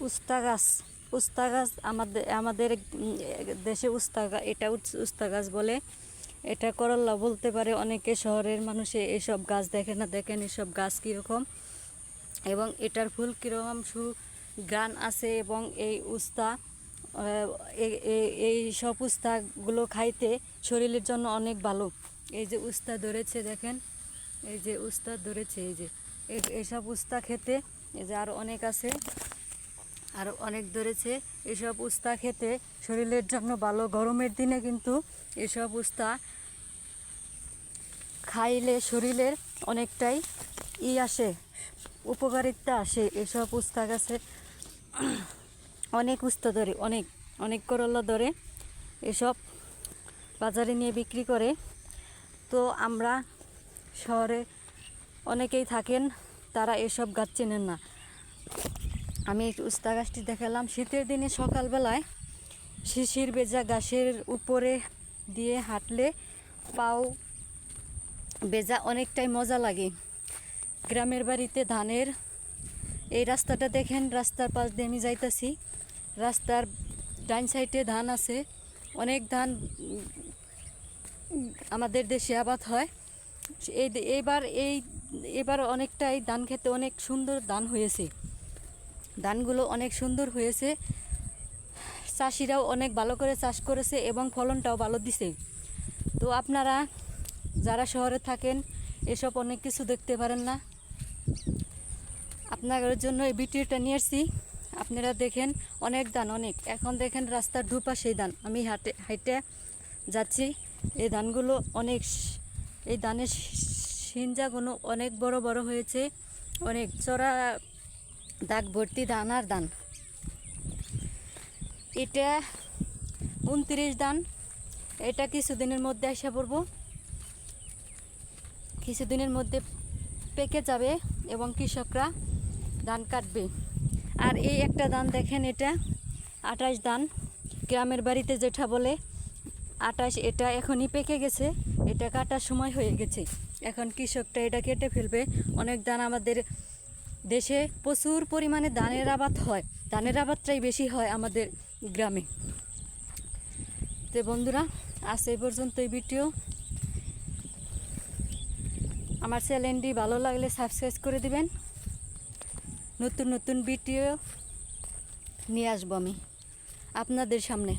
উস্তা গাছ। উস্তা গাছ আমাদের দেশে উস্তা গাছ বলে। এটা করল্লা বলতে পারে অনেকে, শহরের মানুষে এসব গাছ দেখে না। দেখেন এসব গাছ কীরকম এবং এটার ফুল কীরকম সুঘ্রাণ আছে। এবং এই উস্তা এই সব উস্তাগুলো খাইতে শরীরের জন্য অনেক ভালো। এই যে উস্তা ধরেছে দেখেন, এই যে উস্তা ধরেছে, এই যে এসব উস্তা খেতে, এই যে আরও অনেক আছে, আরও অনেক ধরেছে। এসব উস্তা খেতে শরীরের জন্য ভালো। গরমের দিনে কিন্তু এসব উস্তা খাইলে শরীরের অনেকটাই আসে, উপকারিতা আসে। এসব উস্তা গাছে অনেক উস্তা ধরে, অনেক অনেক করলা ধরে। এসব বাজারে নিয়ে বিক্রি করে। তো আমরা শহরে অনেকেই থাকেন, তারা এসব গাছ চেনেন না। আমি উস্তা গাছটি দেখালাম। শীতের দিনে সকালবেলায় শিশির ভেজা ঘাসের উপরে দিয়ে হাঁটলে পাও ভেজা অনেকটাই মজা লাগে। গ্রামের বাড়িতে ধানের এই রাস্তাটা দেখেন, রাস্তার পাশ দিয়ে আমি যাইতাছি। রাস্তার ডান সাইডে ধান আছে, অনেক ধান আমাদের দেশে আবাদ হয়। এবার অনেকটাই ধান খেতে অনেক সুন্দর ধান হয়েছে। ধানগুলো অনেক সুন্দর হয়েছে, চাষিরাও অনেক ভালো করে চাষ করেছে এবং ফলনটাও ভালো দিছে। তো আপনারা যারা শহরে থাকেন এসব অনেক কিছু দেখতে পারেন না, আপনাদের জন্য এই ভিডিওটা নিয়ে আসছি। আপনারা দেখেন অনেক ধান, অনেক। এখন দেখেন রাস্তার দুপাশেই ধান। আমি হাঁটে যাচ্ছি। এই ধানগুলো অনেক, এই ধানের সিঞ্জাগুলো অনেক বড় বড় হয়েছে, অনেক চড়া দাগ ভর্তি ধান আর ধান। এটা 29 ধান। এটা কিছুদিনের মধ্যে আসা পড়বো, কিছুদিনের মধ্যে পেকে যাবে এবং কৃষকরা ধান কাটবে। আর এই একটা ধান দেখেন, এটা 28 ধান। গ্রামের বাড়িতে যেটা বলে 28, এটা এখনই পেকে গেছে, এটা কাটার সময় হয়ে গেছে। এখন কৃষকটা এটা কেটে ফেলবে। অনেক ধান আমাদের দেশে প্রচুর পরিমাণে ধানের আবাদ হয়, ধানের আবাদটাই বেশি হয় আমাদের গ্রামে। তো বন্ধুরা, আজ এই পর্যন্ত এই ভিডিও। আমার চ্যানেলটি ভালো লাগলে সাবস্ক্রাইব করে দিবেন। নতুন নতুন ভিডিও নিয়ে আসবো আমি আপনাদের সামনে।